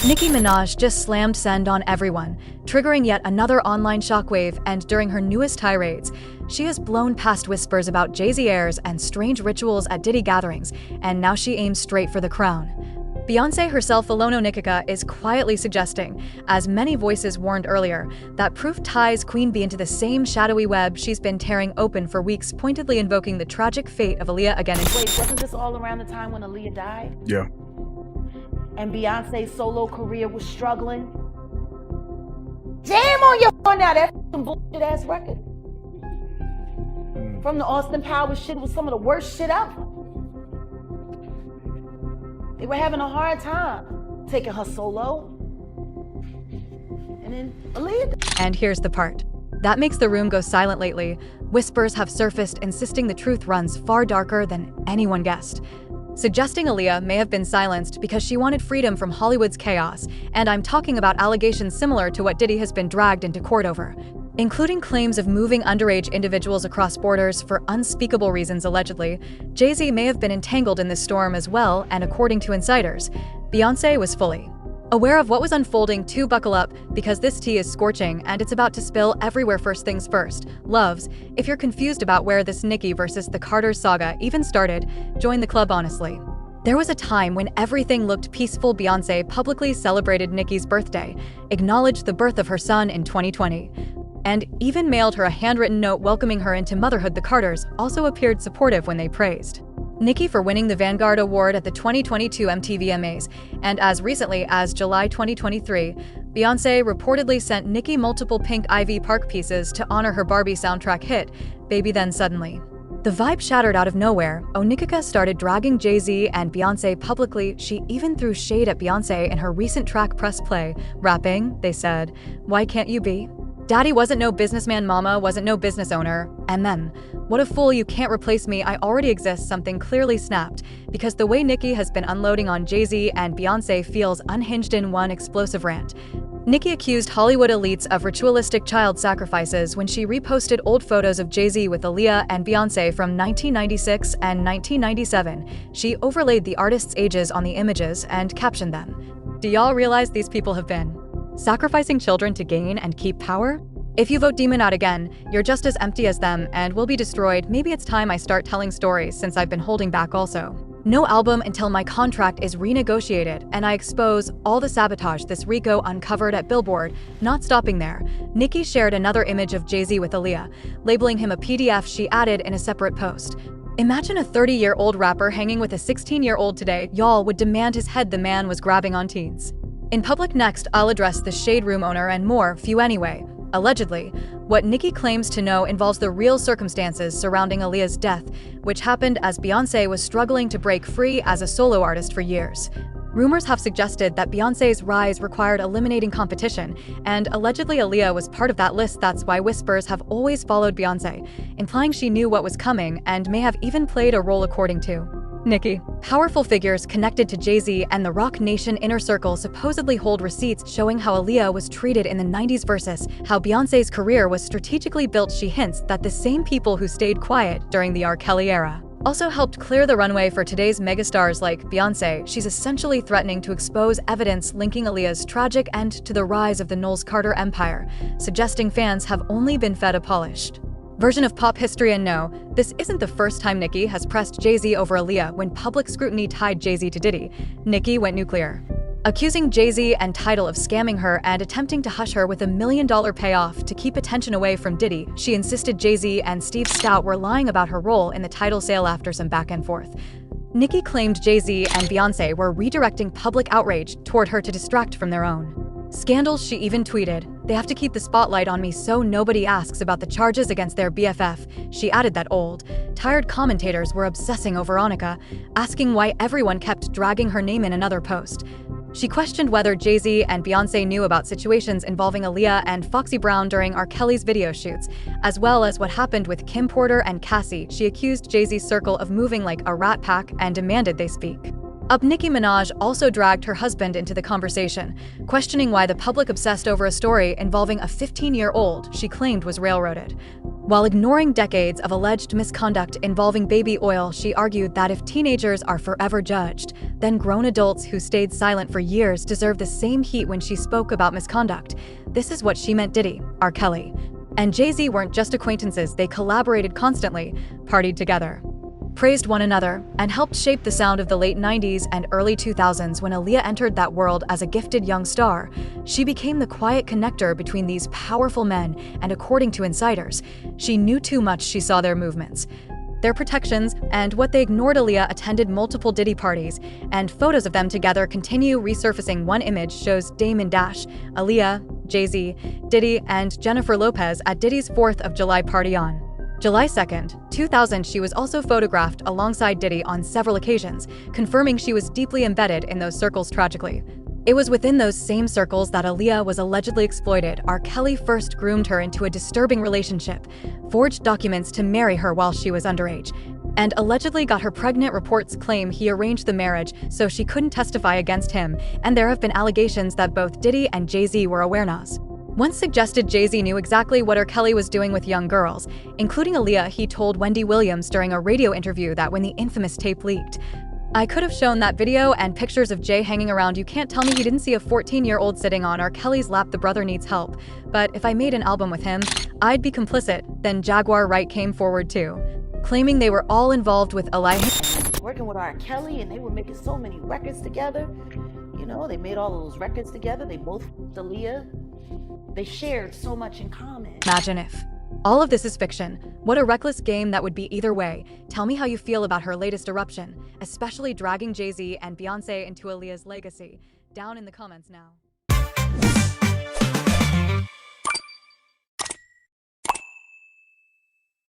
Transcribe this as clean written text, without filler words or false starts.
Nicki Minaj just slammed send on everyone, triggering yet another online shockwave, and during her newest tirades, she has blown past whispers about Jay-Z airs and strange rituals at Diddy gatherings, and now she aims straight for the crown. Beyoncé herself, Nicki, is quietly suggesting, as many voices warned earlier, that proof ties Queen Bee into the same shadowy web she's been tearing open for weeks, pointedly invoking the tragic fate of Aaliyah again. Wait, wasn't this all around the time when Aaliyah died? Yeah. And Beyonce's solo career was struggling? Damn on your phone now, that f***ing bullshit ass record. From the Austin Powers shit was some of the worst shit ever. They were having a hard time taking her solo. And then Aaliyah. And here's the part that makes the room go silent lately. Whispers have surfaced insisting the truth runs far darker than anyone guessed, suggesting Aaliyah may have been silenced because she wanted freedom from Hollywood's chaos, and I'm talking about allegations similar to what Diddy has been dragged into court over, including claims of moving underage individuals across borders for unspeakable reasons allegedly. Jay-Z may have been entangled in this storm as well, and according to insiders, Beyoncé was fully aware of what was unfolding. To buckle up, because this tea is scorching and it's about to spill everywhere. First things first, loves, if you're confused about where this Nicki versus the Carters saga even started, join the club. Honestly, there was a time when everything looked peaceful. Beyoncé publicly celebrated Nicki's birthday, acknowledged the birth of her son in 2020, and even mailed her a handwritten note welcoming her into motherhood. The Carters also appeared supportive when they praised Nicki for winning the Vanguard Award at the 2022 MTV VMAs, and as recently as July 2023, Beyoncé reportedly sent Nicki multiple pink Ivy Park pieces to honor her Barbie soundtrack hit, Baby. Then suddenly, the vibe shattered out of nowhere. Nicki started dragging Jay-Z and Beyoncé publicly. She even threw shade at Beyoncé in her recent track Press Play, rapping, they said, "Why can't you be? Daddy wasn't no businessman, mama wasn't no business owner." And then, "What a fool, you can't replace me, I already exist." Something clearly snapped, because the way Nicki has been unloading on Jay-Z and Beyoncé feels unhinged. In one explosive rant, Nicki accused Hollywood elites of ritualistic child sacrifices when she reposted old photos of Jay-Z with Aaliyah and Beyoncé from 1996 and 1997. She overlaid the artists' ages on the images and captioned them, "Do y'all realize these people have been sacrificing children to gain and keep power? If you vote demon out again, you're just as empty as them and will be destroyed. Maybe it's time I start telling stories since I've been holding back. Also, no album until my contract is renegotiated and I expose all the sabotage this Rico uncovered at Billboard." Not stopping there, Nicki shared another image of Jay-Z with Aaliyah, labeling him a PDF. She added in a separate post, "Imagine a 30-year-old rapper hanging with a 16-year-old today. Y'all would demand his head. The man was grabbing on teens in public." Next, I'll address the Shade Room owner and more. Few anyway. Allegedly, what Nicki claims to know involves the real circumstances surrounding Aaliyah's death, which happened as Beyoncé was struggling to break free as a solo artist for years. Rumors have suggested that Beyoncé's rise required eliminating competition, and allegedly Aaliyah was part of that list. That's why whispers have always followed Beyoncé, implying she knew what was coming and may have even played a role. According to Nicki, powerful figures connected to Jay-Z and the Rock Nation inner circle supposedly hold receipts showing how Aaliyah was treated in the 90s versus how Beyoncé's career was strategically built. She hints that the same people who stayed quiet during the R. Kelly era also helped clear the runway for today's megastars like Beyoncé. She's essentially threatening to expose evidence linking Aaliyah's tragic end to the rise of the Knowles Carter empire, suggesting fans have only been fed a polished version of pop history. And no, this isn't the first time Nicki has pressed Jay-Z over Aaliyah. When public scrutiny tied Jay-Z to Diddy, Nicki went nuclear, accusing Jay-Z and Tidal of scamming her and attempting to hush her with $1 million payoff to keep attention away from Diddy. She insisted Jay-Z and Steve Stout were lying about her role in the Tidal sale. After some back and forth, Nicki claimed Jay-Z and Beyoncé were redirecting public outrage toward her to distract from their own scandals. She even tweeted, "They have to keep the spotlight on me so nobody asks about the charges against their BFF." She added that old, tired commentators were obsessing over Annika, asking why everyone kept dragging her name in. Another post, she questioned whether Jay-Z and Beyoncé knew about situations involving Aaliyah and Foxy Brown during R. Kelly's video shoots, as well as what happened with Kim Porter and Cassie. She accused Jay-Z's circle of moving like a rat pack and demanded they speak Nicki Minaj also dragged her husband into the conversation, questioning why the public obsessed over a story involving a 15-year-old she claimed was railroaded. While ignoring decades of alleged misconduct involving baby oil, she argued that if teenagers are forever judged, then grown adults who stayed silent for years deserve the same heat when she spoke about misconduct. This is what she meant Diddy, R. Kelly, and Jay-Z weren't just acquaintances, they collaborated constantly, partied together, praised one another, and helped shape the sound of the late 90s and early 2000s. When Aaliyah entered that world as a gifted young star, she became the quiet connector between these powerful men, and according to insiders, she knew too much. She saw their movements, their protections, and what they ignored. Aaliyah attended multiple Diddy parties, and photos of them together continue resurfacing. One image shows Damon Dash, Aaliyah, Jay-Z, Diddy, and Jennifer Lopez at Diddy's 4th of July party on July 2nd, 2000. She was also photographed alongside Diddy on several occasions, confirming she was deeply embedded in those circles. Tragically, it was within those same circles that Aaliyah was allegedly exploited. R. Kelly first groomed her into a disturbing relationship, forged documents to marry her while she was underage, and allegedly got her pregnant. Reports claim he arranged the marriage so she couldn't testify against him, and there have been allegations that both Diddy and Jay-Z were aware. Nas once suggested Jay-Z knew exactly what R. Kelly was doing with young girls, including Aaliyah. He told Wendy Williams during a radio interview that when the infamous tape leaked, "I could have shown that video and pictures of Jay hanging around. You can't tell me you didn't see a 14-year-old sitting on R. Kelly's lap. The brother needs help. But if I made an album with him, I'd be complicit." Then Jaguar Wright came forward too, claiming they were all involved with Aaliyah. Working with R. Kelly, and they were making so many records together. You know, they made all those records together. They both, Aaliyah, they shared so much in common. Imagine if all of this is fiction. What a reckless game that would be either way. Tell me how you feel about her latest eruption, especially dragging Jay-Z and Beyoncé into Aaliyah's legacy. Down in the comments now.